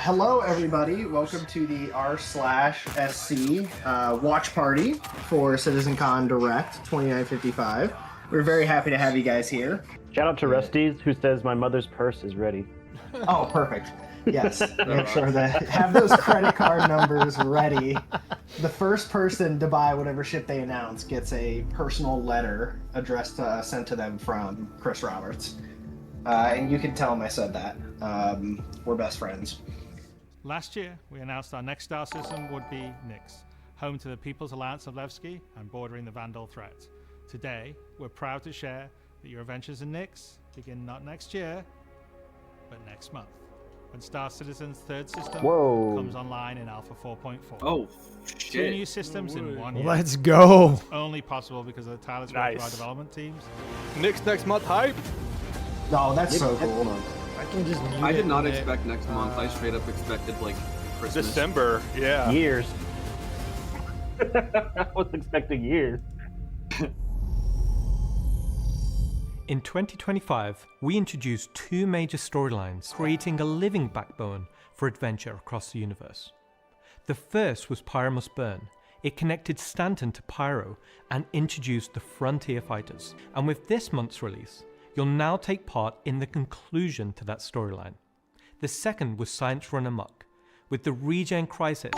Hello, everybody. Welcome to the rslashsc watch party for Citizencon Direct 2955. We're very happy to have you guys here. Shout out to Rusty's, who says my mother's purse is ready. Oh, perfect. Yes, make sure that have those credit card numbers ready. The first person to buy whatever ship they announce gets a personal letter addressed sent to them from Chris Roberts. And you can tell him I said that. We're best friends. Last year, we announced our next star system would be Nyx, home to the People's Alliance of Levski and bordering the Vandal threat. Today, we're proud to share that your adventures in Nyx begin not next year, but next month, when Star Citizen's third system comes online in Alpha 4.4. Oh, shit. 2 new systems in 1 year. Let's go. It's only possible because of the tireless work of our development teams. Nyx next month hype. Oh, that's so cool. I did not expect next month. I straight up expected like Christmas. December, yeah. Years. I was expecting years. In 2025, we introduced 2 major storylines, creating a living backbone for adventure across the universe. The first was Pyro Must Burn. It connected Stanton to Pyro and introduced the Frontier Fighters. And with this month's release, you'll now take part in the conclusion to that storyline. The second was Science Run Amok, with the Regen Crisis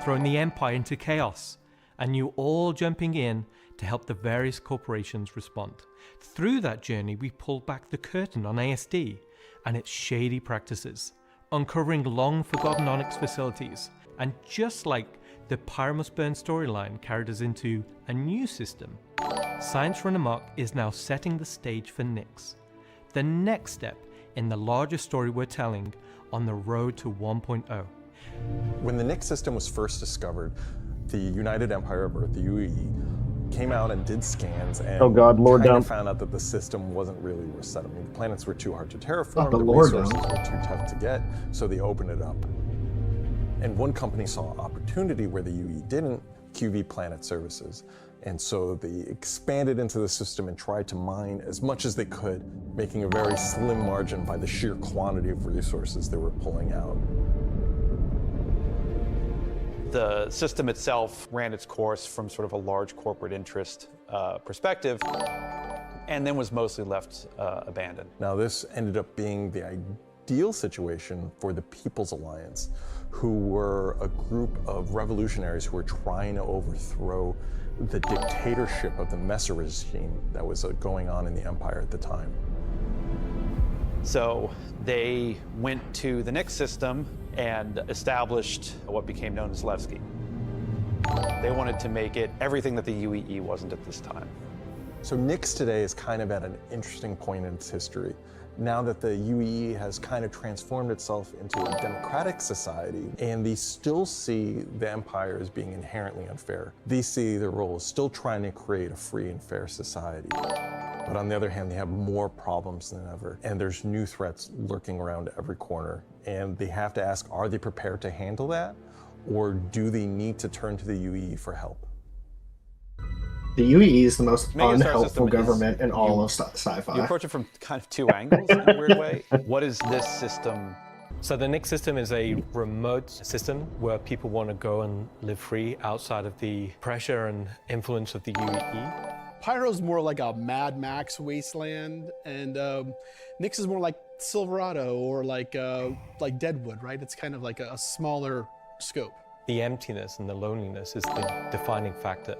throwing the Empire into chaos, and you all jumping in to help the various corporations respond. Through that journey, we pulled back the curtain on ASD and its shady practices, uncovering long-forgotten Onyx facilities, and just like the Pyro Must Burn storyline carried us into a new system, Science Run Amok is now setting the stage for Nyx, the next step in the larger story we're telling on the road to 1.0. When the Nyx system was first discovered, the United Empire of Earth, the UAE, came out and did scans and found out that the system wasn't really worth settling. The planets were too hard to terraform, the resources were too tough to get, so they opened it up. And one company saw opportunity where the UE didn't, QV Planet Services. And so they expanded into the system and tried to mine as much as they could, making a very slim margin by the sheer quantity of resources they were pulling out. The system itself ran its course from sort of a large corporate interest perspective, and then was mostly left abandoned. Now this ended up being the ideal situation for the People's Alliance, who were a group of revolutionaries who were trying to overthrow the dictatorship of the Messer regime that was going on in the Empire at the time. So they went to the Nyx system and established what became known as Levski. They wanted to make it everything that the UEE wasn't at this time. So Nyx today is kind of at an interesting point in its history. Now that the UEE has kind of transformed itself into a democratic society, and they still see the Empire as being inherently unfair. They see their role as still trying to create a free and fair society. But on the other hand, they have more problems than ever, and there's new threats lurking around every corner. And they have to ask, are they prepared to handle that? Or do they need to turn to the UEE for help? The UEE is the most unhelpful government in all of sci-fi. You approach it from kind of 2 angles in a weird way. What is this system? So the Nyx system is a remote system where people want to go and live free outside of the pressure and influence of the UEE. Pyro's more like a Mad Max wasteland, and Nyx is more like Silverado or like Deadwood, right? It's kind of like a smaller scope. The emptiness and the loneliness is the defining factor.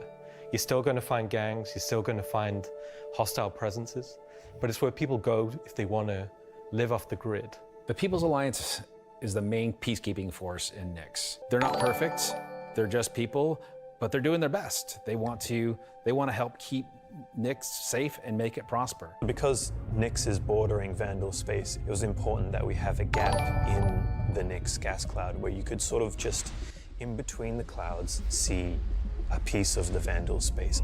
You're still going to find gangs, you're still going to find hostile presences, but it's where people go if they want to live off the grid. The People's Alliance is the main peacekeeping force in Nyx. They're not perfect, they're just people, but they're doing their best. They want to help keep Nyx safe and make it prosper. Because Nyx is bordering Vandal space, it was important that we have a gap in the Nyx gas cloud where you could sort of just, in between the clouds, see a piece of the Vandal space.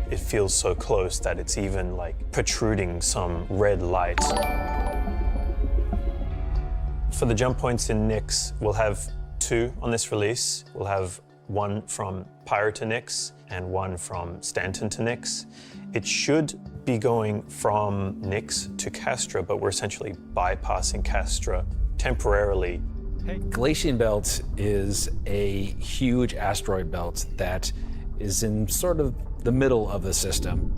It feels so close that it's even like protruding some red light. For the jump points in Nyx, we'll have 2 on this release. We'll have 1 from Pyro to Nyx and 1 from Stanton to Nyx. It should be going from Nyx to Castra, but we're essentially bypassing Castra temporarily Galatian Belt is a huge asteroid belt that is in sort of the middle of the system.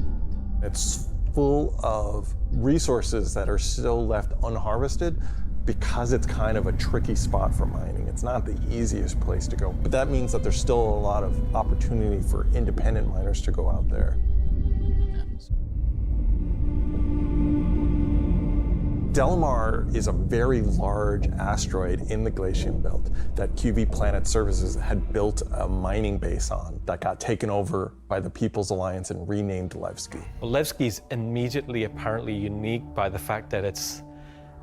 It's full of resources that are still left unharvested because it's kind of a tricky spot for mining. It's not the easiest place to go, but that means that there's still a lot of opportunity for independent miners to go out there. Delamar is a very large asteroid in the Galatian Belt that QV Planet Services had built a mining base on that got taken over by the People's Alliance and renamed Levski. Well, Levski is immediately apparently unique by the fact that it's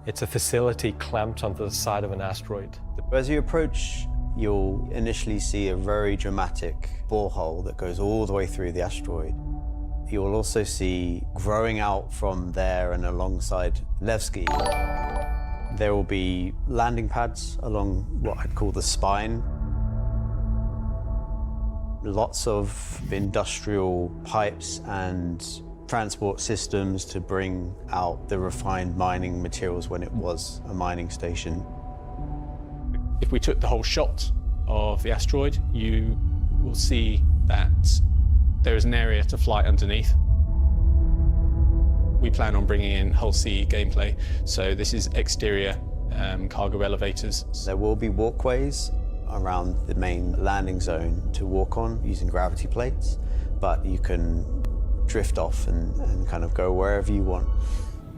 a facility clamped onto the side of an asteroid. As you approach, you'll initially see a very dramatic borehole that goes all the way through the asteroid. You'll also see, growing out from there and alongside Levski, there will be landing pads along what I'd call the spine. Lots of industrial pipes and transport systems to bring out the refined mining materials when it was a mining station. If we took the whole shot of the asteroid, you will see that there is an area to fly underneath. We plan on bringing in whole sea gameplay, so this is exterior cargo elevators. There will be walkways around the main landing zone to walk on using gravity plates, but you can drift off and kind of go wherever you want.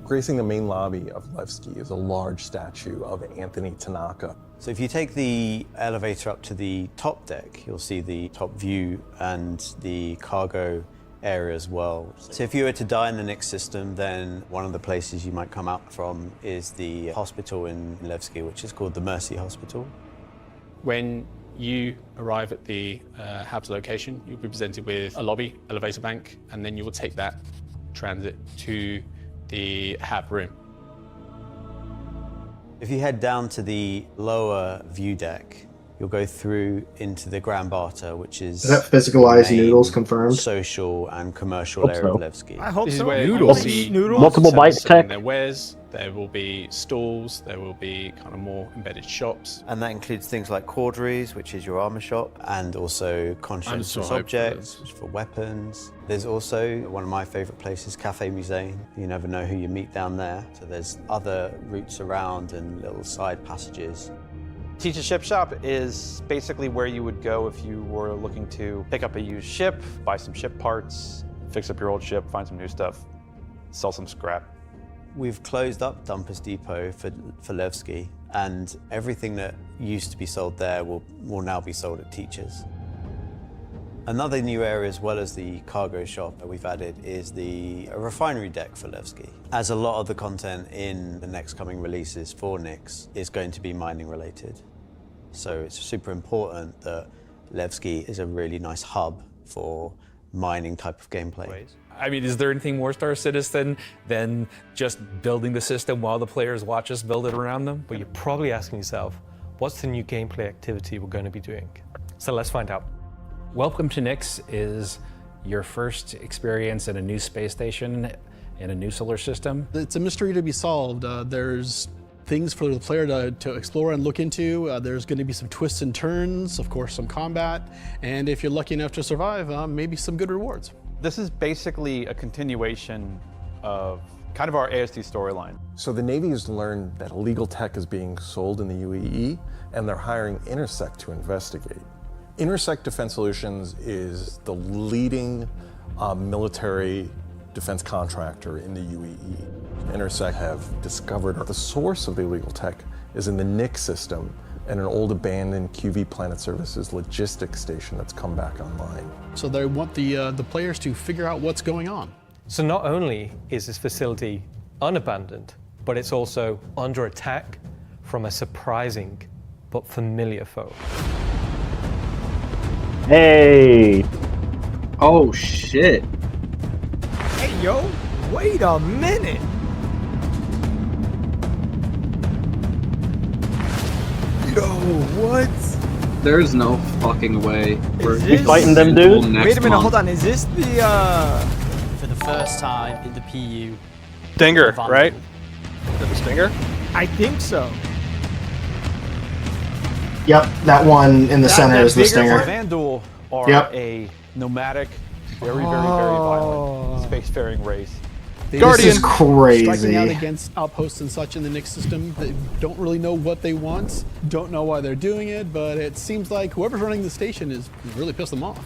Gracing the main lobby of Levski is a large statue of Anthony Tanaka. So if you take the elevator up to the top deck, you'll see the top view and the cargo area as well. So if you were to die in the Nix system, then one of the places you might come out from is the hospital in Levski, which is called the Mercy Hospital. When you arrive at the HAB's location, you'll be presented with a lobby, elevator bank, and then you will take that transit to the HAB room. If you head down to the lower view deck, you'll go through into the Grand Barter, which is that physicalized noodles confirmed? Social and commercial area of Levski. I hope This is so. where Noodles. you'll see Multiple bites tech. their wares. There will be stalls. There will be kind of more embedded shops. And that includes things like Corderies, which is your armor shop, and also conscientious objects for weapons. There's also one of my favorite places, Cafe Musée. You never know who you meet down there. So there's other routes around and little side passages. Teach a Ship Shop is basically where you would go if you were looking to pick up a used ship, buy some ship parts, fix up your old ship, find some new stuff, sell some scrap. We've closed up Dumpers Depot for Levski, and everything that used to be sold there will now be sold at Teachers. Another new area, as well as the cargo shop that we've added, is the refinery deck for Levski. As a lot of the content in the next coming releases for Nix is going to be mining related. So it's super important that Levski is a really nice hub for mining type of gameplay. I mean, is there anything more Star Citizen than just building the system while the players watch us build it around them? But you're probably asking yourself, what's the new gameplay activity we're going to be doing? So let's find out. Welcome to Nix is your first experience in a new space station in a new solar system. It's a mystery to be solved. There's things for the player to explore and look into. There's going to be some twists and turns, of course, some combat, and if you're lucky enough to survive, maybe some good rewards. This is basically a continuation of kind of our AST storyline. So the Navy has learned that illegal tech is being sold in the UAE, and they're hiring Intersect to investigate. Intersect Defense Solutions is the leading military defense contractor in the UAE. Intersect have discovered the source of the illegal tech is in the Nix system and an old abandoned QV Planet Services logistics station that's come back online. So they want the players to figure out what's going on. So not only is this facility unabandoned, but it's also under attack from a surprising but familiar foe. Hey! Oh shit! Hey yo, wait a minute! Yo, what? There's no fucking way we're fighting them dudes? Wait a minute, hold on. Is this the For the first time in the PU. Stinger, right? Is it the Stinger? I think so. Yep, that one in the center is the stinger. Vandal are a nomadic, very violent spacefaring race. This is crazy. Striking out against outposts and such in the Nyx system. They don't really know what they want, don't know why they're doing it, but it seems like whoever's running the station is really pissed them off.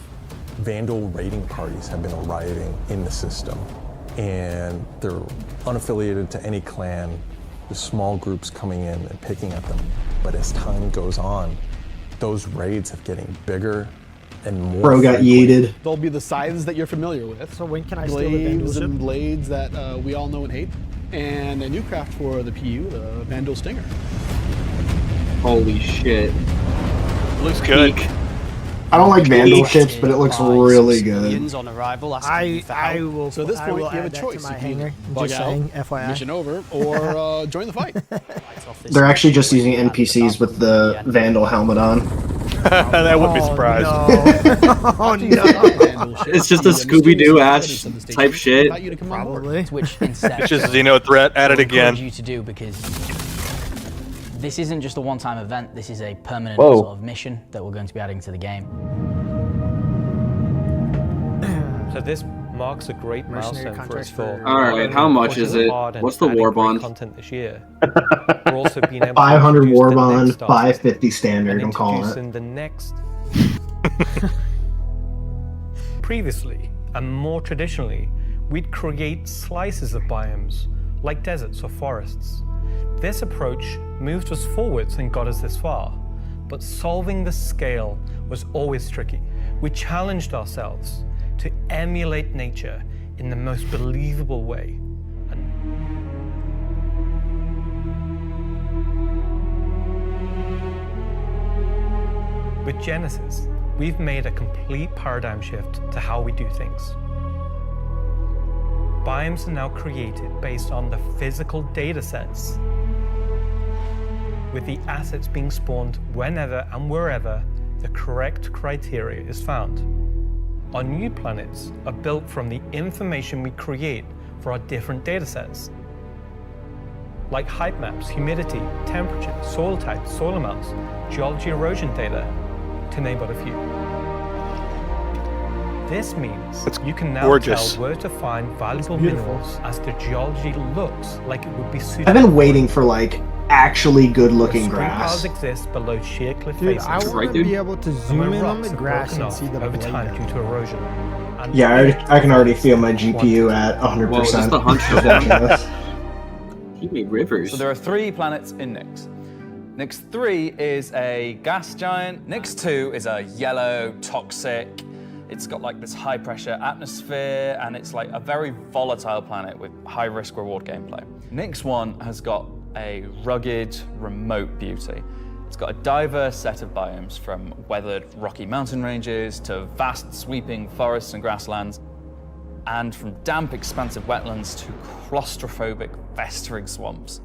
Vandal raiding parties have been arriving in the system, and they're unaffiliated to any clan. There's small groups coming in and picking at them. But as time goes on, those raids have getting bigger and more. Bro got yeeted. They'll be the scythes that you're familiar with. So when can I steal the Vandal Glaives ship? and blades that we all know and hate. And a new craft for the PU, the Vandal Stinger. Holy shit. Looks good. I don't like Vandal ships, but it looks really good. On arrival, I will. So at this I point, will you have a add that choice. to my You can hangar. bug Just out, saying, FYI. mission over, or join the fight. They're actually just using NPCs with the Vandal helmet on. That would be surprised. No. Oh no. It's just a Scooby-Doo ass type shit. Probably. Which Incept It's just Xeno threat at it again. you to do, because this isn't just a one-time event. This is a permanent Whoa. sort of mission that we're going to be adding to the game. So this marks a great milestone for us for. Alright, how much is it? What's the war bond? Content this year. We're also being able 500 to introduce war the bond, next star 550 standard, and I'm calling it. introducing the next. Previously, and more traditionally, we'd create slices of biomes, like deserts or forests. This approach moved us forwards and got us this far, but solving the scale was always tricky. We challenged ourselves to emulate nature in the most believable way. With Genesis, we've made a complete paradigm shift to how we do things. Biomes are now created based on the physical data sets, with the assets being spawned whenever and wherever the correct criteria is found. Our new planets are built from the information we create for our different data sets, like height maps, humidity, temperature, soil type, soil amounts, geology erosion data, to name but a few. This means you can now gorgeous. tell where to find valuable minerals as the geology looks like it would be suitable. I've been waiting for like actually good looking Spring piles grass. exist below sheer cliff Dude, faces. I want to be able to zoom in on the grass and see the over blade time down due to erosion. And Yeah, I can already feel my GPU at 100%. Whoa, is this the hunch of watching this. Kiwi Rivers. So there are 3 planets in Nyx. Nyx 3 is a gas giant. Nyx 2 is a yellow, toxic. It's got like this high pressure atmosphere, and it's like a very volatile planet with high risk reward gameplay. Nyx 1 has got a rugged, remote beauty. It's got a diverse set of biomes, from weathered rocky mountain ranges to vast sweeping forests and grasslands, and from damp expansive wetlands to claustrophobic festering swamps.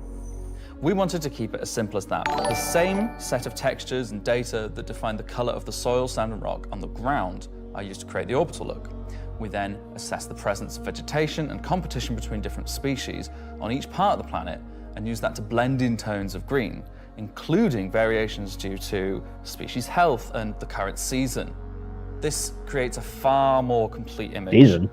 We wanted to keep it as simple as that. The same set of textures and data that define the color of the soil, sand and rock on the ground are used to create the orbital look. We then assess the presence of vegetation and competition between different species on each part of the planet and use that to blend in tones of green, including variations due to species health and the current season. This creates a far more complete image and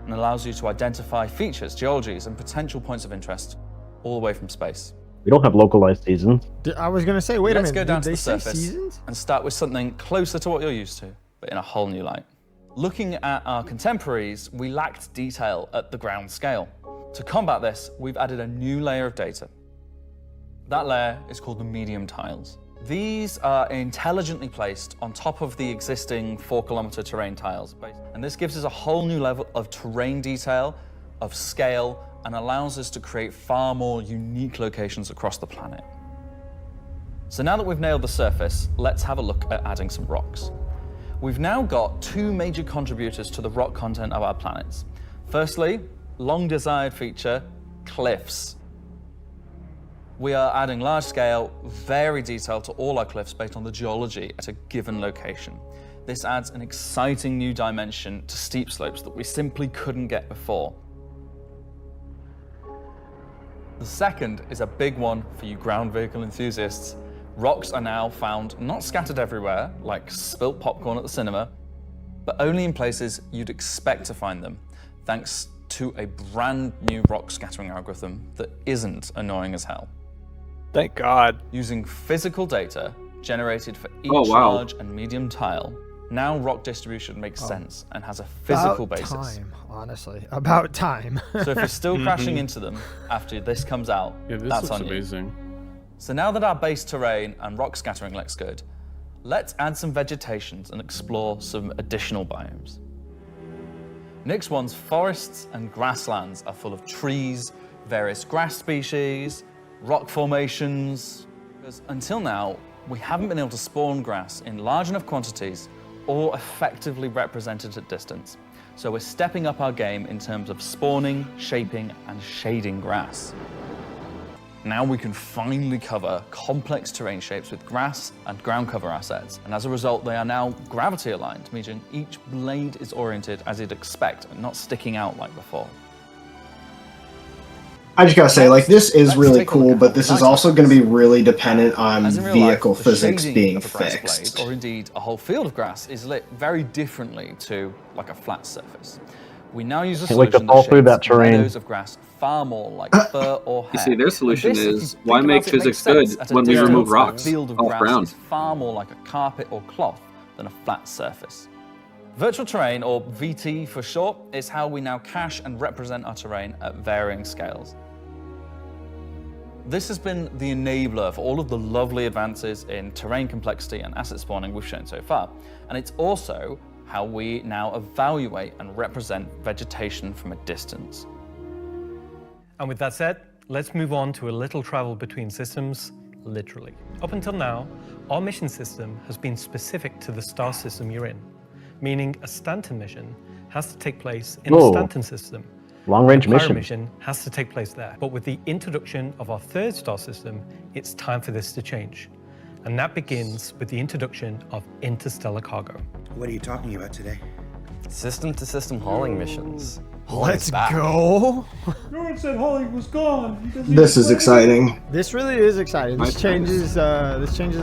allows you to identify features, geologies, and potential points of interest all the way from space. We don't have localized seasons. I was gonna say, wait a Let's minute. go down did to they the say surface seasons? and start with something closer to what you're used to, but in a whole new light. Looking at our contemporaries, we lacked detail at the ground scale. To combat this, we've added a new layer of data. That layer is called the medium tiles. These are intelligently placed on top of the existing 4-kilometer terrain tiles, and this gives us a whole new level of terrain detail, of scale, and allows us to create far more unique locations across the planet. So now that we've nailed the surface, let's have a look at adding some rocks. We've now got 2 major contributors to the rock content of our planets. Firstly, long desired feature, cliffs. We are adding large scale, very detailed to all our cliffs based on the geology at a given location. This adds an exciting new dimension to steep slopes that we simply couldn't get before. The second is a big one for you ground vehicle enthusiasts. Rocks are now found not scattered everywhere, like spilt popcorn at the cinema, but only in places you'd expect to find them, thanks to a brand new rock scattering algorithm that isn't annoying as hell. Thank God. Using physical data generated for each large and medium tile, now rock distribution makes sense and has a physical basis. About time, honestly. About time. So if you're still crashing into them after this comes out, that's on you. So now that our base terrain and rock scattering looks good, let's add some vegetations and explore some additional biomes. Nyx 1's forests and grasslands are full of trees, various grass species, rock formations. Because until now, we haven't been able to spawn grass in large enough quantities or effectively represented at distance. So we're stepping up our game in terms of spawning, shaping, and shading grass. Now we can finally cover complex terrain shapes with grass and ground cover assets, and as a result they are now gravity aligned, meaning each blade is oriented as you'd expect and not sticking out like before. I just gotta say, like, this is really cool, but this is also going to be really dependent on vehicle physics being fixed. Or indeed a whole field of grass is lit very differently to like a flat surface. We now use a solution that shapes meadows of grass far more like fur or hair. You see, their solution is, why make physics good when we remove rocks off ground? Is far more like a carpet or cloth than a flat surface. Virtual terrain, or VT for short, is how we now cache and represent our terrain at varying scales. This has been the enabler for all of the lovely advances in terrain complexity and asset spawning we've shown so far. And it's also how we now evaluate and represent vegetation from a distance. And with that said, let's move on to a little travel between systems, literally. Up until now, our mission system has been specific to the star system you're in, meaning a Stanton mission has to take place in the Stanton system. Long-range mission has to take place there. But with the introduction of our third star system, it's time for this to change. And that begins with the introduction of interstellar cargo. What are you talking about today? System-to-system hauling missions. Let's go. No one said hauling was gone. This is exciting. This really is exciting. This changes a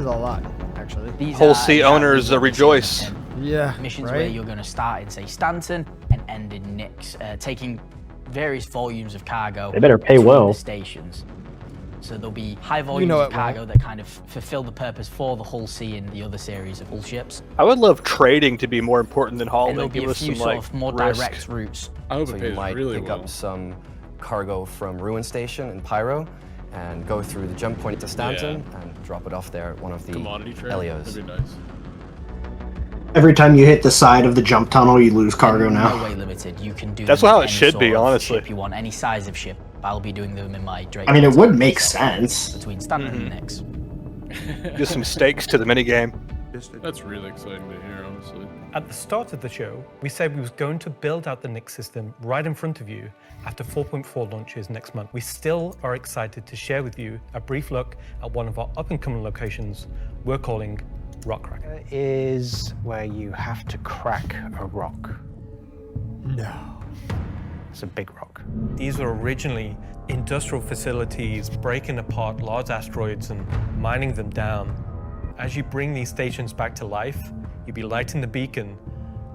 lot, actually. These whole sea owners rejoice. Yeah, missions where you're going to start in, say, Stanton and end in Nyx, taking various volumes of cargo. They better pay well. The stations. So there'll be high volumes of cargo that kind of fulfill the purpose for the Hull C and the other series of Hull ships. I would love trading to be more important than hauling. And there'll be a few sort of more direct routes. So you might pick up some cargo from Ruin Station in Pyro and go through the jump point to Stanton and drop it off there at one of the LEOs. That'd be nice. Every time you hit the side of the jump tunnel, you lose cargo now. No way limited. You can do. That's how it should be, honestly. If you want any size of ship, I'll be doing them in my Drake. I mean, it would make sense. Between Stanton and Nyx. Just some stakes to the minigame. That's really exciting to hear, honestly. At the start of the show, we said we was going to build out the Nyx system right in front of you after 4.4 launches next month. We still are excited to share with you a brief look at one of our up-and-coming locations we're calling Rock Cracker. Is where you have to crack a rock. No. It's a big rock. These were originally industrial facilities breaking apart large asteroids and mining them down. As you bring these stations back to life, you'll be lighting the beacon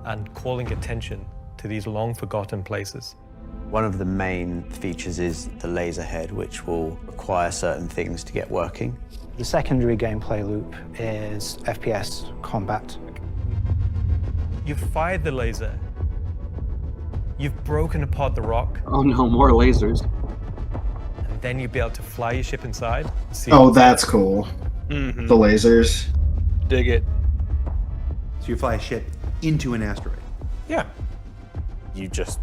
and calling attention to these long-forgotten places. One of the main features is the laser head, which will require certain things to get working. The secondary gameplay loop is FPS combat. You've fired the laser. You've broken apart the rock. Oh no, more lasers. And then you'll be able to fly your ship inside. Oh, that's cool. The lasers. Dig it. So you fly a ship into an asteroid. Yeah. You just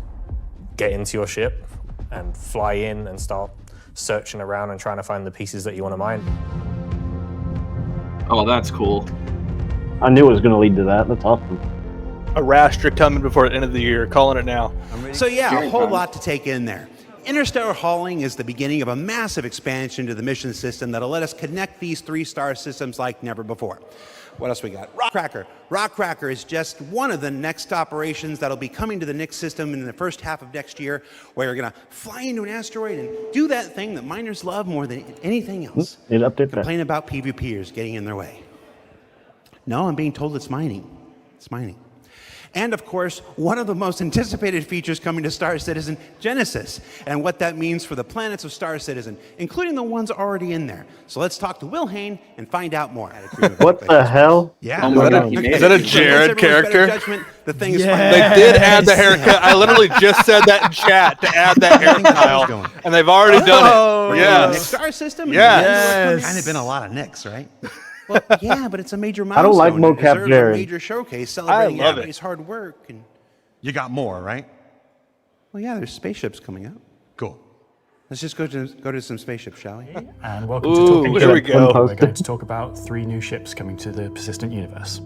get into your ship and fly in and start searching around and trying to find the pieces that you want to mine. Oh, that's cool. I knew it was going to lead to that. That's awesome. A Rastra coming before the end of the year. Calling it now. So yeah, a whole lot to take in there. Interstellar hauling is the beginning of a massive expansion to the mission system that'll let us connect these 3-star systems like never before. What else we got? Rockcracker. Rockcracker is just one of the next operations that'll be coming to the Nix system in the first half of next year, where you're gonna fly into an asteroid and do that thing that miners love more than anything else. Complain about PvPers getting in their way. No, I'm being told it's mining. It's mining. And of course, one of the most anticipated features coming to Star Citizen, Genesis, and what that means for the planets of Star Citizen, including the ones already in there. So let's talk to Will Hain and find out more. What the hell? Yeah. Is that a Jared character? The thing is, they did add the haircut. I literally just said that in chat to add that hairstyle, and they've already done it. Yeah. Yes. Star System? Yes. Kind of been a lot of Nicks, right? Well, yeah, but it's a major milestone. I don't like It mocap deserves Jared. a major showcase celebrating I love everybody's hard work. And You got more, right? well, yeah, there's spaceships coming up. Cool. Let's just go to some spaceships, shall we? And welcome Ooh, to Talking here we Ship. go. We're going to talk about 3 new ships coming to the persistent universe.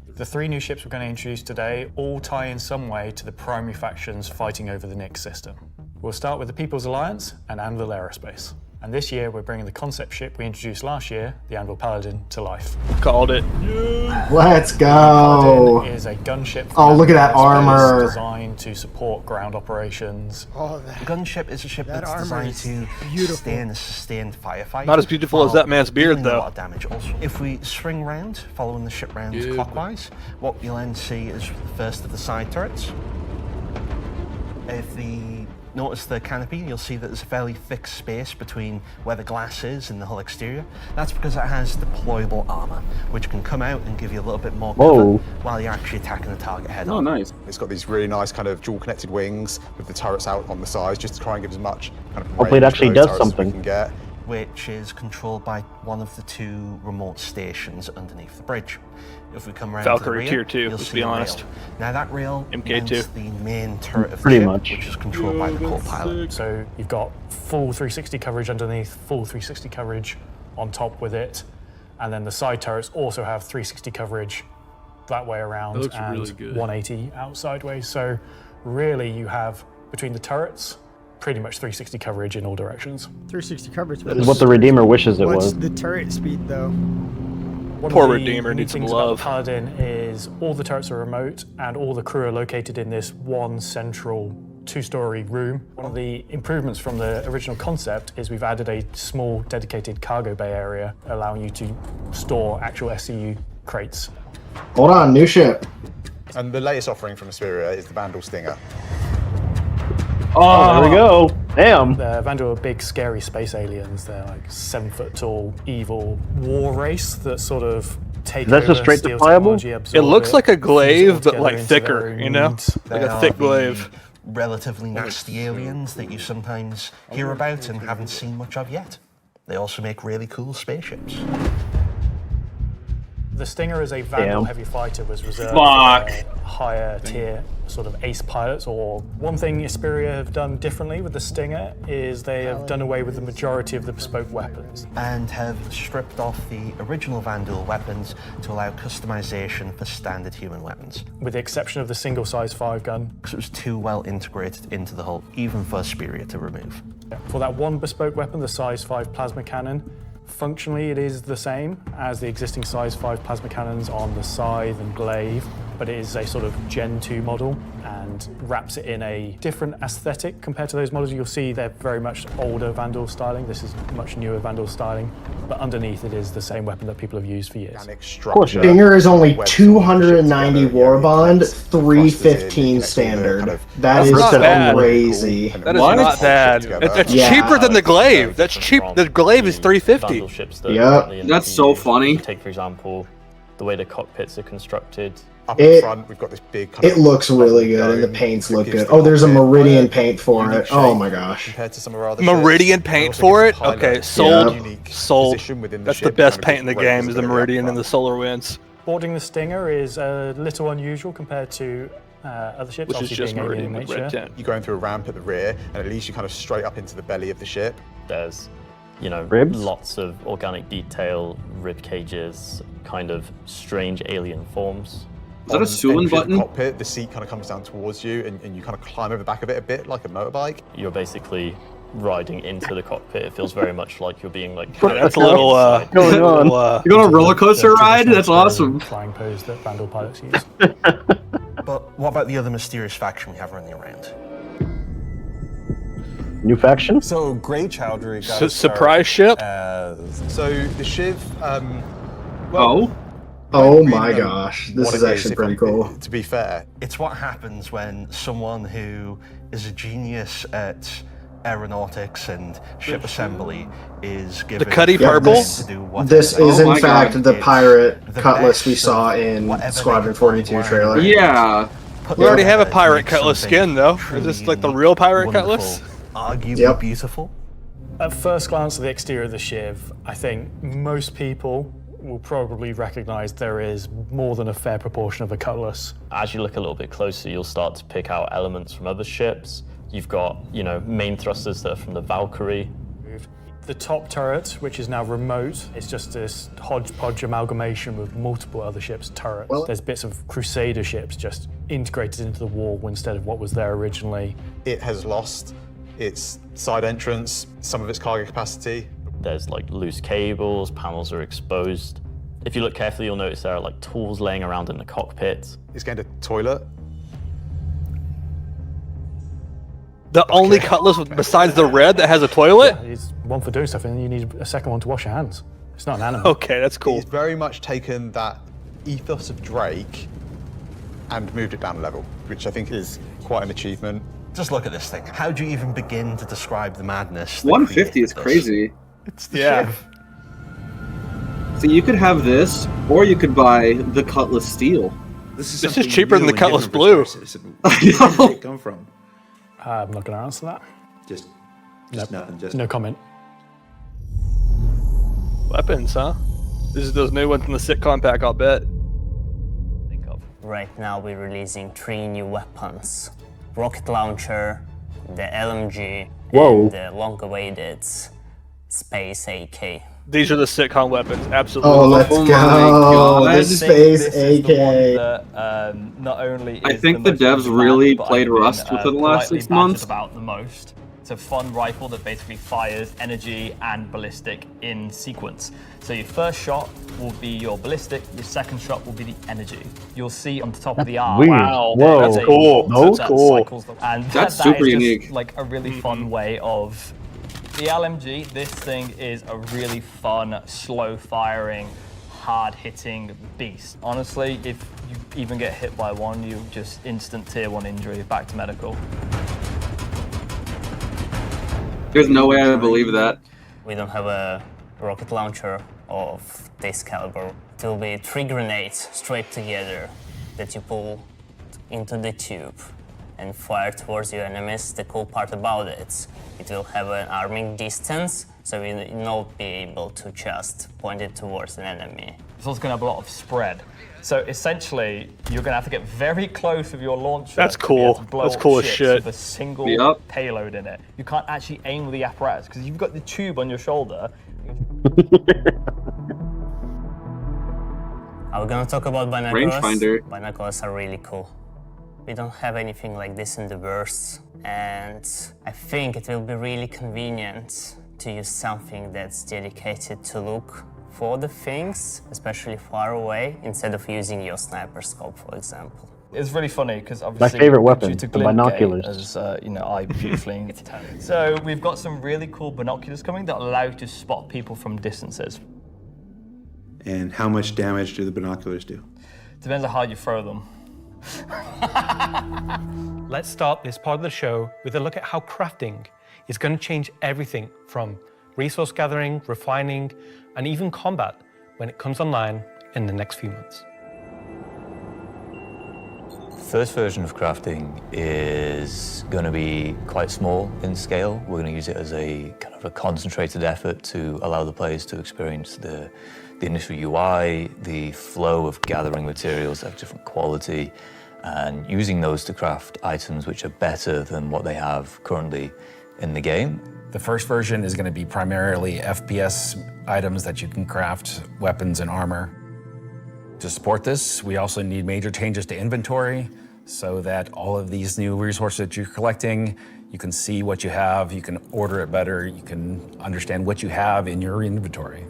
The 3 new ships we're going to introduce today all tie in some way to the primary factions fighting over the Nix system. We'll start with the People's Alliance and Anvil Aerospace. And this year we're bringing the concept ship we introduced last year, the Anvil Paladin, to life. Called it. Let's go. Paladin is a gunship. Oh, look at that Anvil Aerospace armor. designed to support ground operations. Oh, that gunship is a ship that's designed to stay in a sustained firefight. Not as beautiful as that man's beard, dealing a though. lot of damage. Also, if we swing round, following the ship round clockwise, what you'll then see is the first of the side turrets. If you notice the canopy, you'll see that there's a fairly thick space between where the glass is and the whole exterior. That's because it has deployable armor, which can come out and give you a little bit more cover while you're actually attacking the target head on. Oh, nice. It's got these really nice kind of dual connected wings with the turrets out on the sides, just to try and give as much kind of Hopefully it range actually to those does turrets as we something. can get. Which is controlled by one of the 2 remote stations underneath the bridge. If we come around Valkyrie to the rear, tier 2, you'll let's see be a rail. honest. Now that rail MK2. mounts the main turret of Pretty the ship, much. which is controlled by the co-pilot. So you've got full 360 coverage underneath, full 360 coverage on top with it, and then the side turrets also have 360 coverage that way around That looks and really good. 180 out sideways. So really you have, between the turrets, pretty much 360 coverage in all directions. 360 coverage. This is what the Redeemer wishes it What's was. the turret speed though? One Poor of the Redeemer neat needs some things about love. the Paladin is all the turrets are remote and all the crew are located in this one central 2-story room. One of the improvements from the original concept is we've added a small dedicated cargo bay area, allowing you to store actual SCU crates. Hold on, new ship. And the latest offering from Asperia is the Vandal Stinger. Oh, there we go. Damn. The Vandal are big, scary space aliens. They're like 7-foot tall, evil war race that sort of take Is that over, just straight steal deployable? technology, It absorb looks like a fuse it all glaive, but together like into their thicker, own you know? needs. Like a thick glaive. Relatively nasty aliens that you sometimes hear about and haven't seen much of yet. They also make really cool spaceships. The Stinger as a Vandal Damn. heavy fighter was reserved Fuck. for higher tier sort of ace pilots. Or one thing Asperia have done differently with the Stinger is they have done away with the majority of the bespoke weapons. And have stripped off the original Vandal weapons to allow customization for standard human weapons. With the exception of the single size 5 gun. Because it was too well integrated into the hull, even for Asperia to remove. For that one bespoke weapon, the size 5 plasma cannon, functionally it is the same as the existing size 5 plasma cannons on the Scythe and Glaive, but it is a sort of Gen 2 model and wraps it in a different aesthetic compared to those models. You'll see they're very much older Vandal styling. This is much newer Vandal styling, but underneath it is the same weapon that people have used for years. Of course, Stinger is only 290 war bond, 315 standard. That is not bad. crazy. That is not bad. It's cheaper than the glaive. That's cheap. The glaive is $350. Yep. That's so funny. Take, for example, the way the cockpits are constructed. Up in front, we've got this big kind It of looks really good, and the paints look good. Oh, there's a Meridian paint for it. Oh my gosh. compared to some of our other Meridian ships. paint Also for gives it? a highlight, Okay, a sold. unique Sold. position within the That's the ship, best kind of paint in the gives game weight is the to it. Meridian and the Solar Winds. Boarding the Stinger is a little unusual compared to other ships, Which is obviously just being Meridian alien in with red nature. tint. You're going through a ramp at the rear, and it leads you kind of straight up into the belly of the ship. There's, you know, Ribs? lots of organic detail, rib cages, kind of strange alien forms. Is that a Suin button? Cockpit, the seat kind of comes down towards you, and you kind of climb over the back of it a bit like a motorbike. You're basically riding into the cockpit. It feels very much like you're being like. That's a little going on. You on a roller coaster ride? That's awesome. Flying pose that Vandal pilots use. But what about the other mysterious faction we have running around? New faction? So Grey Chowdhury. Surprise ship. So the Shiv. Oh my gosh, this is actually pretty cool. To be fair, it's what happens when someone who is a genius at aeronautics and ship assembly is given the Cuddy Purple. This is in fact the pirate cutlass we saw in Squadron 42 trailer. Yeah. We already have a pirate cutlass skin though. Is this like the real pirate cutlass? Arguably beautiful. At first glance at the exterior of the Shiv, I think most people will probably recognize there is more than a fair proportion of a cutlass. As you look a little bit closer, you'll start to pick out elements from other ships. You've got, you know, main thrusters that are from the Valkyrie. The top turret, which is now remote, is just this hodgepodge amalgamation with multiple other ships' turrets. There's bits of Crusader ships just integrated into the wall instead of what was there originally. It has lost its side entrance, some of its cargo capacity. There's like loose cables, panels are exposed. If you look carefully, you'll notice there are like tools laying around in the cockpit. It's getting a toilet. The only cutlass besides the red that has a toilet? Yeah, it's one for doing stuff, and then you need a second one to wash your hands. It's not an animal. Okay, that's cool. He's very much taken that ethos of Drake and moved it down a level, which I think is quite an achievement. Just look at this thing. How do you even begin to describe the madness? 150 is crazy. It's the ship. So you could have this, or you could buy the Cutlass Steel. This is cheaper than the Cutlass Blue. I know. Where did it come from? I'm not going to answer that. Just Nope. nothing. Just No comment. Weapons, huh? This is those new ones in the sitcom pack, I'll bet. Right now we're releasing 3 new weapons. Rocket launcher, the LMG, and the long-awaited Space AK. These are the sitcom weapons, absolutely. Oh, let's go! The Space AK. Not only I is think the the most devs really but played I've been, Rust within the last politely 6 months. bantered about the most. It's a fun rifle that basically fires energy and ballistic in sequence. So your first shot will be your ballistic, your second shot will be the energy. You'll see on the top of the arm. Weird. Wow, Whoa, that's cool. that Cool. cycles the- And That's that super is just unique. like a really fun way of the LMG. This thing is a really fun, slow-firing, hard-hitting beast. Honestly, if you even get hit by one, you just instant tier 1 injury, back to medical. There's no way I believe that. We don't have a rocket launcher of this caliber. It will be 3 grenades straight together that you pull into the tube and fire towards your enemies. The cool part about it will have an arming distance, so you will not be able to just point it towards an enemy. It's also going to have a lot of spread. So essentially, you're going to have to get very close with your launcher. That's to be able cool. to blow That's up cool as ships shit. With a single Yep. payload in it. You can't actually aim with the apparatus because you've got the tube on your shoulder. Are we going to talk about binoculars? Rangefinder. Binoculars are really cool. We don't have anything like this in the bursts, and I think it will be really convenient to use something that's dedicated to look for the things, especially far away, instead of using your sniper scope, for example. It's really funny because obviously favorite weapon, due to the glint binoculars. gate, as you know, I beautifully. So we've got some really cool binoculars coming that allow you to spot people from distances. And how much damage do the binoculars do? Depends on how you throw them. Let's start this part of the show with a look at how crafting is going to change everything from resource gathering, refining, and even combat when it comes online in the next few months. First version of crafting is going to be quite small in scale. We're going to use it as a kind of a concentrated effort to allow the players to experience the initial UI, the flow of gathering materials of different quality, and using those to craft items which are better than what they have currently in the game. The first version is going to be primarily FPS items that you can craft, weapons and armor. To support this, we also need major changes to inventory so that all of these new resources that you're collecting, you can see what you have, you can order it better, you can understand what you have in your inventory.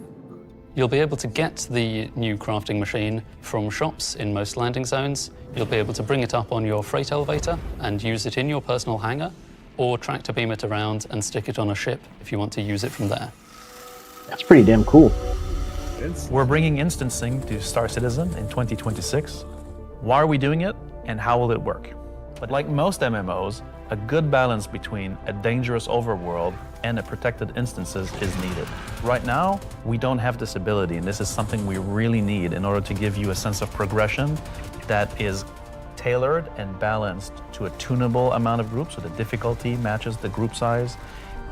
You'll be able to get the new crafting machine from shops in most landing zones. You'll be able to bring it up on your freight elevator and use it in your personal hangar, or tractor beam it around and stick it on a ship if you want to use it from there. That's pretty damn cool. We're bringing instancing to Star Citizen in 2026. Why are we doing it, and how will it work? But like most MMOs, a good balance between a dangerous overworld and a protected instances is needed. Right now, we don't have this ability, and this is something we really need in order to give you a sense of progression that is tailored and balanced to a tunable amount of groups, so the difficulty matches the group size.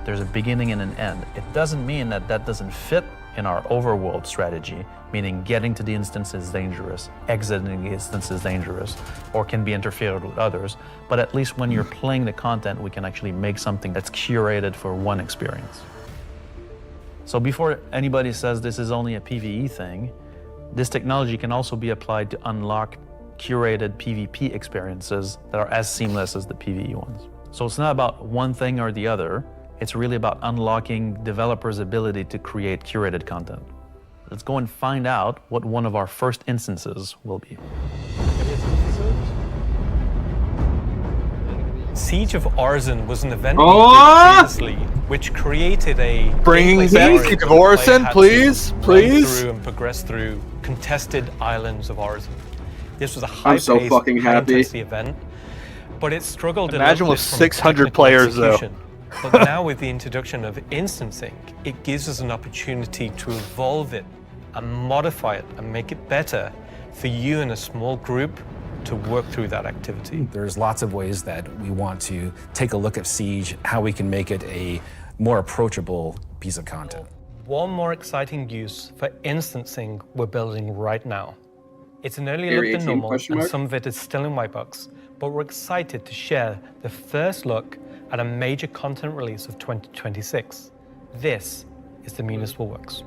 There's a beginning and an end. It doesn't mean that that doesn't fit in our overworld strategy, meaning getting to the instance is dangerous, exiting the instance is dangerous, or can be interfered with others. But at least when you're playing the content, we can actually make something that's curated for one experience. So before anybody says this is only a PvE thing, this technology can also be applied to unlock curated PvP experiences that are as seamless as the PvE ones. So it's not about one thing or the other. It's really about unlocking developers' ability to create curated content. Let's go and find out what one of our first instances will be. Siege of Orison was an event we did previously, which created a Bringing back Siege of Orison, please, please. Through and progress through contested islands of Orison. This was a high-paced, so fucking happy. high-intensity event, but it struggled Imagine a little with bit from 600 technical players, though. execution. But now with the introduction of instancing, it gives us an opportunity to evolve it and modify it and make it better for you in a small group to work through that activity. There's lots of ways that we want to take a look at Siege, how we can make it a more approachable piece of content. One more exciting use for instancing we're building right now. It's an earlier Area look than 18 normal, question and mark? some of it is still in white box, but we're excited to share the first look at a major content release of 2026. This is the Municipal Works.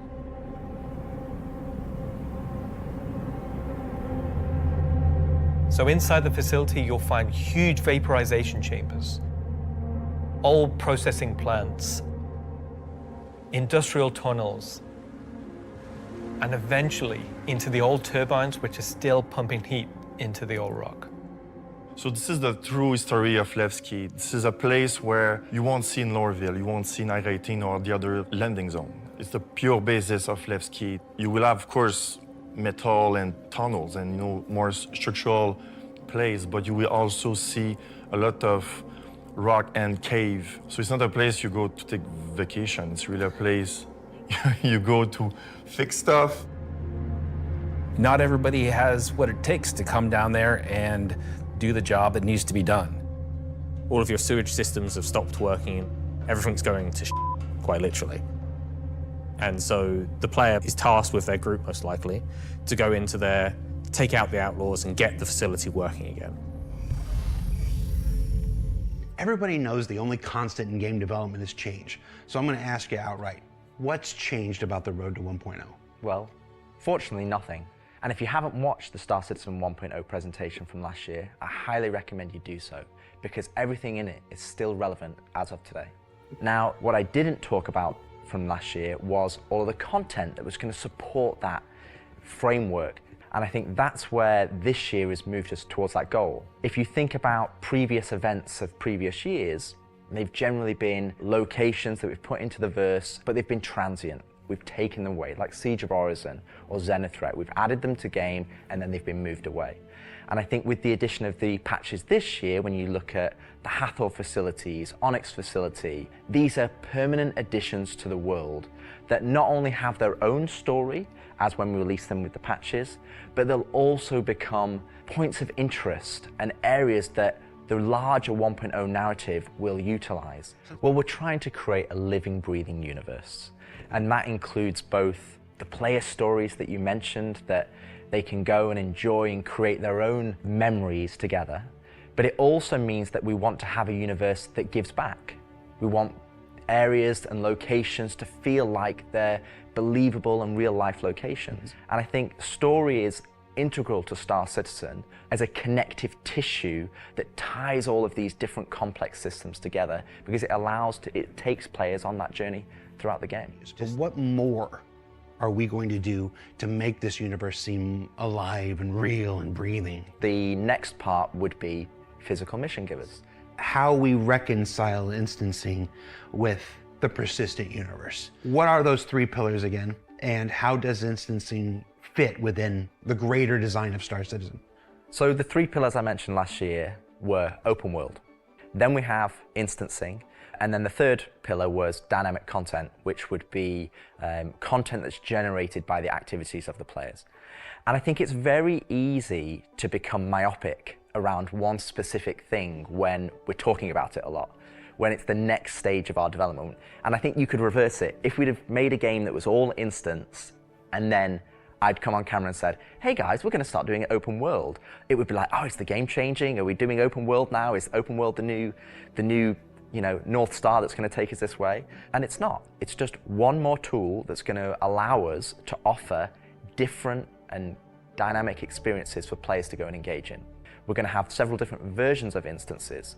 So inside the facility, you'll find huge vaporization chambers, old processing plants, industrial tunnels, and eventually into the old turbines which are still pumping heat into the old rock. So this is the true history of Levski. This is a place where you won't see in Lorville, you won't see in I-18 or the other landing zone. It's the pure basis of Levski. You will have, of course, metal and tunnels and more structural place, but you will also see a lot of rock and cave. So it's not a place you go to take vacation. It's really a place you go to fix stuff. Not everybody has what it takes to come down there and do the job that needs to be done. All of your sewage systems have stopped working. Everything's going to quite literally. And so the player is tasked with their group, most likely, to go into there, take out the outlaws, and get the facility working again. Everybody knows the only constant in game development is change. So I'm going to ask you outright, what's changed about the road to 1.0? Well, fortunately nothing. And if you haven't watched the Star Citizen 1.0 presentation from last year, I highly recommend you do so, because everything in it is still relevant as of today. Now, what I didn't talk about from last year was all of the content that was going to support that framework. And I think that's where this year has moved us towards that goal. If you think about previous events of previous years, they've generally been locations that we've put into the verse, but they've been transient. We've taken them away, like Siege of Orison or Zenithreat. We've added them to game and then they've been moved away. And I think with the addition of the patches this year, when you look at the Hathor facilities, Onyx facility, these are permanent additions to the world that not only have their own story as when we release them with the patches, but they'll also become points of interest and areas that the larger 1.0 narrative will utilize. Well, we're trying to create a living, breathing universe. And that includes both the player stories that you mentioned, that they can go and enjoy and create their own memories together. But it also means that we want to have a universe that gives back. We want areas and locations to feel like they're believable and real life locations. And I think story is integral to Star Citizen as a connective tissue that ties all of these different complex systems together, because it takes players on that journey throughout the game. But what more are we going to do to make this universe seem alive and real and breathing? The next part would be physical mission givers. How we reconcile instancing with the persistent universe. What are those 3 pillars again? And how does instancing fit within the greater design of Star Citizen? So the 3 pillars I mentioned last year were open world. Then we have instancing. And then the third pillar was dynamic content, which would be content that's generated by the activities of the players. And I think it's very easy to become myopic around one specific thing when we're talking about it a lot, when it's the next stage of our development. And I think you could reverse it. If we'd have made a game that was all instance, and then I'd come on camera and said, hey guys, we're going to start doing it open world, it would be like, oh, is the game changing? Are we doing open world now? Is open world the new North Star that's going to take us this way? And it's not. It's just one more tool that's going to allow us to offer different and dynamic experiences for players to go and engage in. We're going to have several different versions of instances.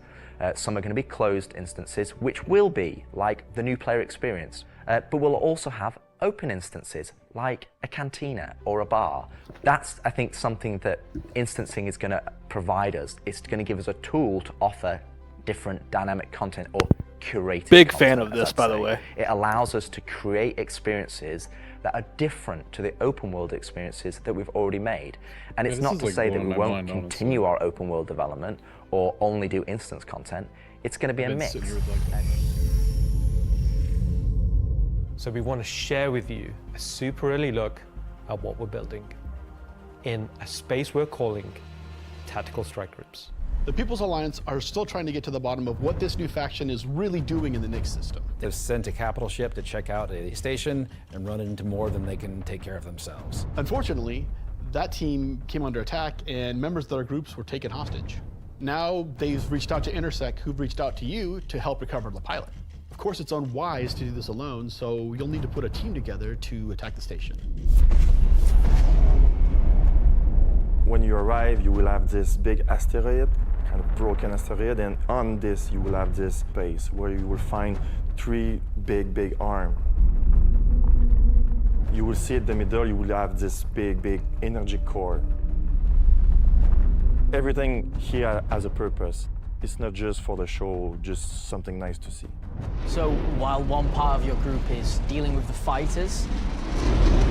Some are going to be closed instances, which will be like the new player experience. But we'll also have open instances, like a cantina or a bar. That's, I think, something that instancing is going to provide us. It's going to give us a tool to offer different dynamic content or curated Big content, fan of as this, I'd by the say. way. It allows us to create experiences that are different to the open world experiences that we've already made. And it's not to say that we won't continue our open world development or only do instance content. It's going to be a mix. So we want to share with you a super early look at what we're building in a space we're calling Tactical Strike Groups. The People's Alliance are still trying to get to the bottom of what this new faction is really doing in the Nyx system. They've sent a capital ship to check out a station and run into more than they can take care of themselves. Unfortunately, that team came under attack and members of their groups were taken hostage. Now they've reached out to Intersec, who've reached out to you to help recover the pilot. Of course, it's unwise to do this alone, so you'll need to put a team together to attack the station. When you arrive, you will have this big asteroid, kind of broken asteroid, and on this you will have this space where you will find 3 big arms. You will see at the middle, you will have this big energy core. Everything here has a purpose. It's not just for the show, just something nice to see. So while one part of your group is dealing with the fighters,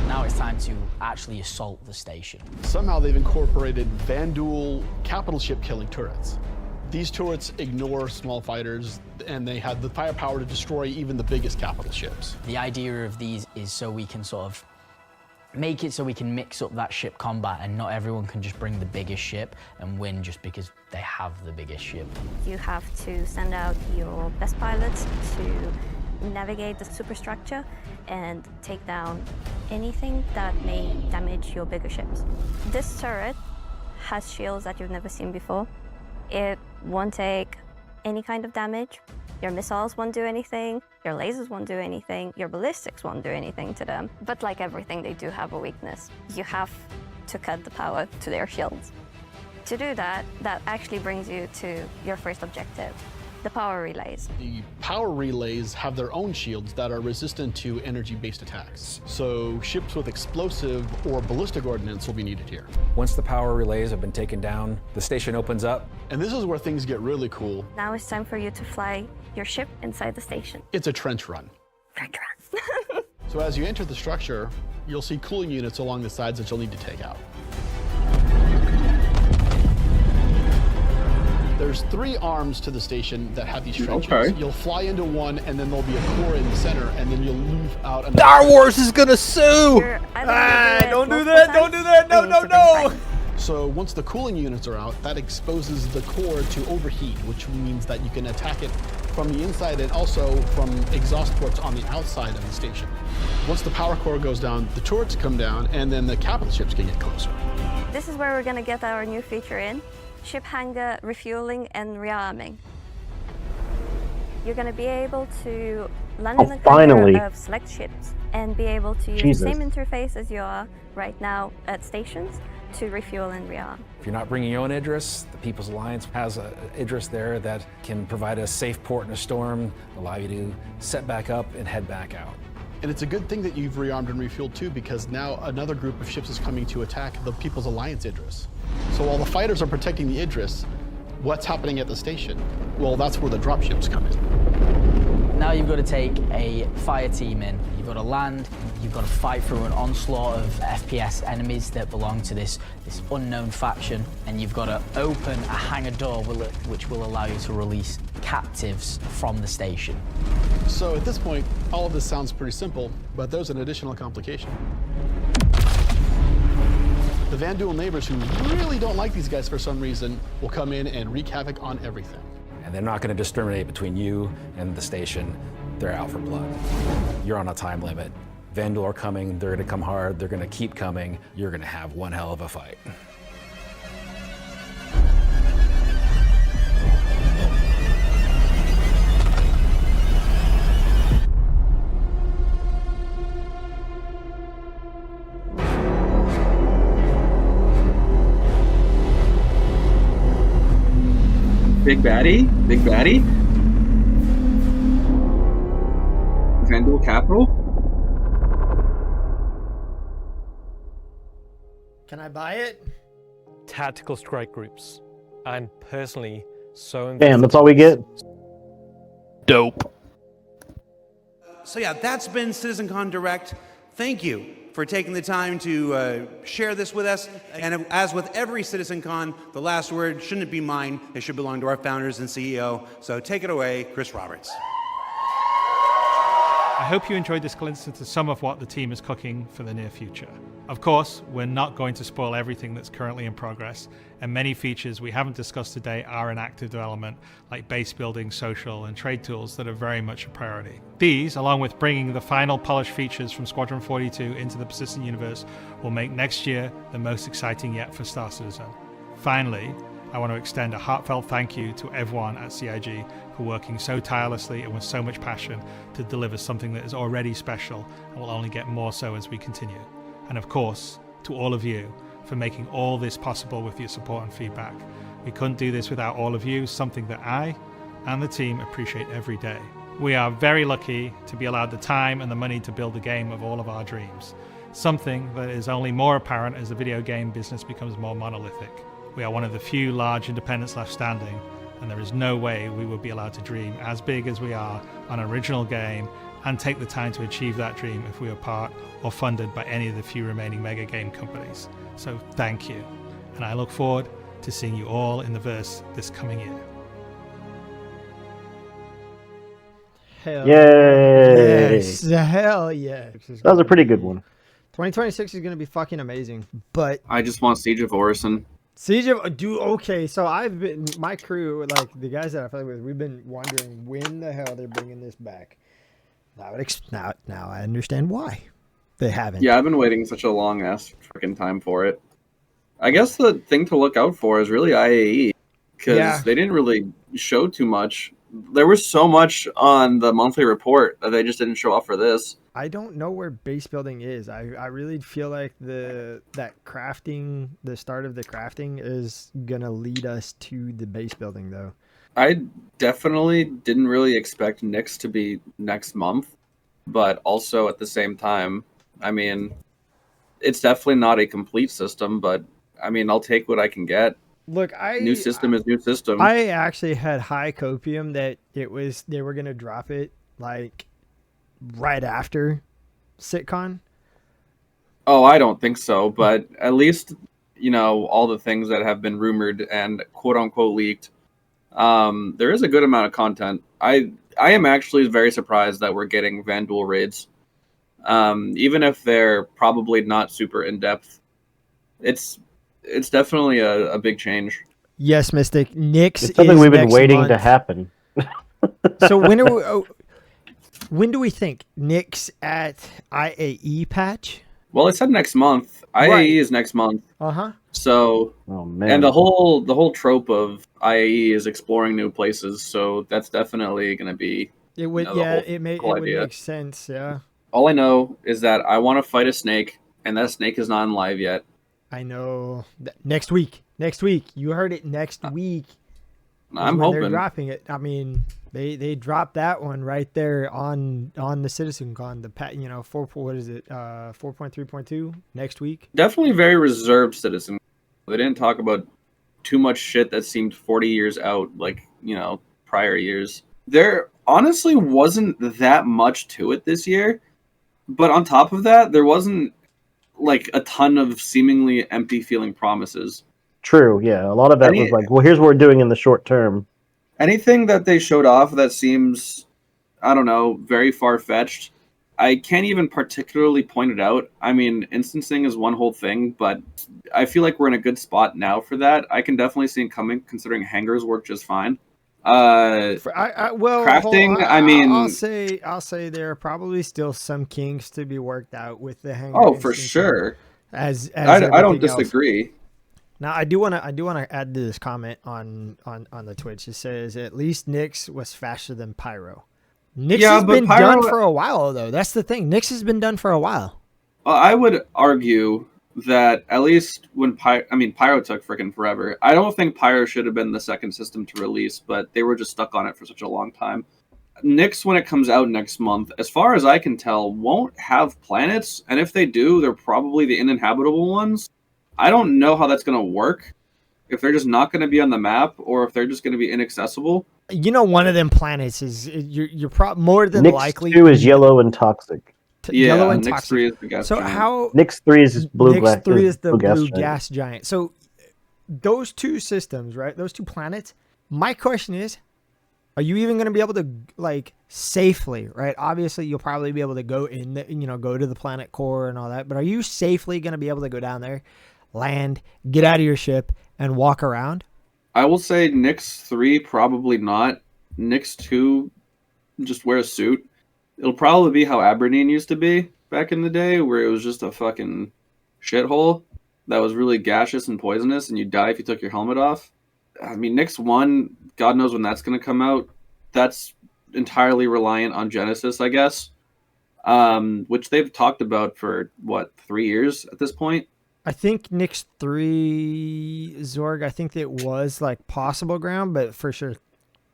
now it's time to actually assault the station. Somehow they've incorporated Vanduul capital ship killing turrets. These turrets ignore small fighters, and they have the firepower to destroy even the biggest capital ships. The idea of these is so we can sort of make it so we can mix up that ship combat, and not everyone can just bring the biggest ship and win just because they have the biggest ship. You have to send out your best pilots to navigate the superstructure and take down anything that may damage your bigger ships. This turret has shields that you've never seen before. It won't take any kind of damage. Your missiles won't do anything, your lasers won't do anything, your ballistics won't do anything to them. But like everything, they do have a weakness. You have to cut the power to their shields. To do that, that actually brings you to your first objective, the power relays. The power relays have their own shields that are resistant to energy-based attacks. So ships with explosive or ballistic ordnance will be needed here. Once the power relays have been taken down, the station opens up. And this is where things get really cool. Now it's time for you to fly your ship inside the station. It's a trench run. So as you enter the structure, you'll see cooling units along the sides that you'll need to take out. There's 3 arms to the station that have these trenches. Okay. You'll fly into one, and then there'll be a core in the center, and then you'll move out another. Star Wars is gonna sue! Don't do that! Don't do that! No! So once the cooling units are out, that exposes the core to overheat, which means that you can attack it from the inside and also from exhaust ports on the outside of the station. Once the power core goes down, the turrets come down, and then the capital ships can get closer. This is where we're gonna get our new feature in. Ship hangar refueling and rearming. You're going to be able to land in the hangar of select ships and be able to use the same interface as you are right now at stations, to refuel and rearm. If you're not bringing your own Idris, the People's Alliance has an Idris there that can provide a safe port in a storm, allow you to set back up and head back out. And it's a good thing that you've rearmed and refueled too, because now another group of ships is coming to attack the People's Alliance Idris. So while the fighters are protecting the Idris, what's happening at the station? Well, that's where the dropships come in. Now you've got to take a fire team in. You've got to land, you've got to fight through an onslaught of FPS enemies that belong to this unknown faction, and you've got to open a hangar door which will allow you to release captives from the station. So at this point, all of this sounds pretty simple, but there's an additional complication. The Vanduul neighbors, who really don't like these guys for some reason, will come in and wreak havoc on everything. And they're not going to discriminate between you and the station. They're out for blood. You're on a time limit. Vanduul are coming, they're going to come hard, they're going to keep coming. You're going to have one hell of a fight. Big baddie? Big baddie? Vanduul capital? Can I buy it? Tactical strike groups. I'm personally so Damn, that's all we get? Dope. So yeah, that's been Citizencon Direct. Thank you for taking the time to share this with us. And as with every Citizencon, the last word shouldn't be mine. It should belong to our founders and CEO. So take it away, Chris Roberts. I hope you enjoyed this glimpse into some of what the team is cooking for the near future. Of course, we're not going to spoil everything that's currently in progress, and many features we haven't discussed today are in active development, like base building, social, and trade tools that are very much a priority. These, along with bringing the final polished features from Squadron 42 into the persistent universe, will make next year the most exciting yet for Star Citizen. Finally, I want to extend a heartfelt thank you to everyone at CIG for working so tirelessly and with so much passion to deliver something that is already special and will only get more so as we continue. And of course, to all of you for making all this possible with your support and feedback. We couldn't do this without all of you, something that I and the team appreciate every day. We are very lucky to be allowed the time and the money to build the game of all of our dreams, something that is only more apparent as the video game business becomes more monolithic. We are one of the few large independents left standing, and there is no way we would be allowed to dream as big as we are on an original game and take the time to achieve that dream if we were part or funded by any of the few remaining mega game companies. So thank you, and I look forward to seeing you all in the verse this coming year. Hell Yay! yes. Hell yeah. That was a pretty good one. 2026 is going to be fucking amazing, but I just want Siege of Orison. Siege of okay, so I've been my crew, like the guys that I play with, we've been wondering when the hell they're bringing this back. Now I understand why they haven't. Yeah, I've been waiting such a long ass freaking time for it. I guess the thing to look out for is really IAE, because they didn't really show too much. There was so much on the monthly report that they just didn't show off for this. I don't know where base building is. I really feel like that crafting, the start of the crafting is gonna lead us to the base building though. I definitely didn't really expect Nyx to be next month, but also at the same time, I mean, it's definitely not a complete system, but I mean, I'll take what I can get. Look, new system is new system. I actually had high copium that they were gonna drop it like right after Citizncon. Oh, I don't think so, but at least, you know, all the things that have been rumored and quote unquote leaked, there is a good amount of content. I am actually very surprised that we're getting Vanduul raids. Even if they're probably not super in depth, it's definitely a big change. Yes, Mystic. Nyx It's something is we've been next waiting month. to happen. So when do we think Nyx at IAE patch? Well, it said next month. IAE is next month. So, and the whole trope of IAE is exploring new places. So that's definitely going to be. It would, it would make sense. Yeah. All I know is that I want to fight a snake, and that snake is not in live yet. I know. Next week. You heard it. Next week. I'm when hoping they're dropping it. I mean, they dropped that one right there on the Citizencon. The 4.3.2 next week. Definitely very reserved Citizen. They didn't talk about too much shit that seemed 40 years out, like, prior years. There honestly wasn't that much to it this year, but on top of that, there wasn't like a ton of seemingly empty feeling promises. True, yeah. A lot of that was like, well, here's what we're doing in the short term. Anything that they showed off that seems, I don't know, very far-fetched, I can't even particularly point it out. I mean, instancing is one whole thing, but I feel like we're in a good spot now for that. I can definitely see it coming, considering hangars work just fine. Crafting, I mean, I'll say there are probably still some kinks to be worked out with the hangar. Oh, for sure. As I don't everything disagree. else. Now I do want to add to this comment on the Twitch. It says at least Nyx was faster than Pyro. Nyx has been done for a while though. That's the thing. Nyx has been done for a while. I would argue that at least when Pyro took freaking forever. I don't think Pyro should have been the second system to release, but they were just stuck on it for such a long time. Nyx, when it comes out next month, as far as I can tell, won't have planets, and if they do, they're probably the uninhabitable ones. I don't know how that's going to work. If they're just not going to be on the map, or if they're just going to be inaccessible. One of them planets is you're more than Nyx likely. 2 is yellow and toxic. Yellow and Nyx toxic. 3 is the gas So giant. how Nyx 3 is blue. Nyx 3 is the blue giant. gas giant. So those two systems, right? Those two planets. My question is, are you even going to be able to safely, right? Obviously, you'll probably be able to go go to the planet core and all that. But are you safely going to be able to go down there, land, get out of your ship, and walk around? I will say Nyx 3 probably not. Nyx 2, just wear a suit. It'll probably be how Aberdeen used to be back in the day, where it was just a fucking shithole that was really gaseous and poisonous, and you'd die if you took your helmet off. I mean, Nyx 1, God knows when that's going to come out. That's entirely reliant on Genesis, I guess, which they've talked about for, 3 years at this point? I think Nyx 3, Zorg, I think it was possible ground, but for sure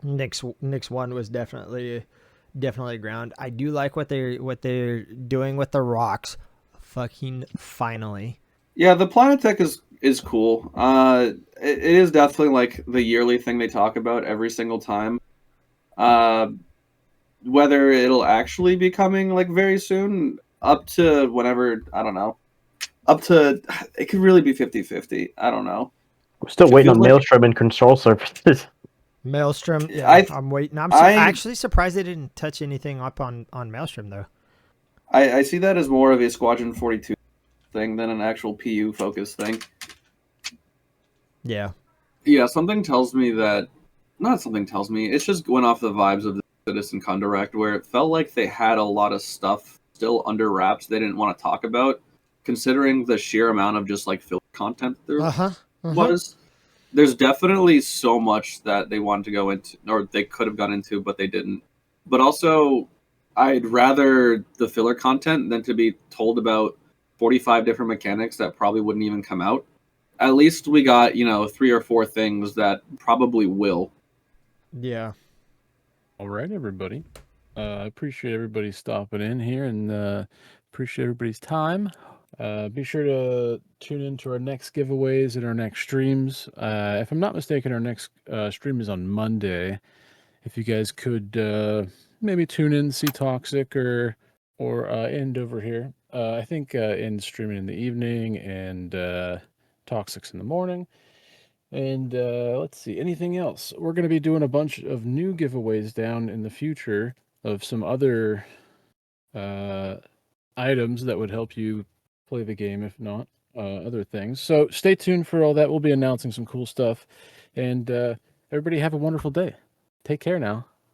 Nyx 1 was definitely ground. I do like what they're doing with the rocks. Fucking finally. Yeah, the planet tech is cool. It is definitely the yearly thing they talk about every single time. Whether it'll actually be coming very soon, up to whenever, I don't know. Up to, it could really be 50-50. I don't know. I'm still waiting on Maelstrom and control surfaces. Maelstrom, yeah, I'm waiting. I'm actually surprised they didn't touch anything up on Maelstrom, though. I see that as more of a Squadron 42 thing than an actual PU focus thing. Yeah. Yeah, something tells me that... Not something tells me. It's just going off the vibes of the Citizencon Direct, where it felt like they had a lot of stuff still under wraps they didn't want to talk about, considering the sheer amount of just filler content there was. There's definitely so much that they wanted to go into, or they could have gone into, but they didn't. But also, I'd rather the filler content than to be told about 45 different mechanics that probably wouldn't even come out. At least we got, 3 or 4 things that probably will. Yeah. All right, everybody. I appreciate everybody stopping in here and appreciate everybody's time. Be sure to tune into our next giveaways and our next streams. If I'm not mistaken, our next stream is on Monday. If you guys could maybe tune in, see Toxic or End over here. I think End streaming in the evening and Toxic's in the morning. And let's see, anything else? We're going to be doing a bunch of new giveaways down in the future of some other items that would help you play the game, if not other things. So stay tuned for all that. We'll be announcing some cool stuff. And everybody have a wonderful day. Take care now.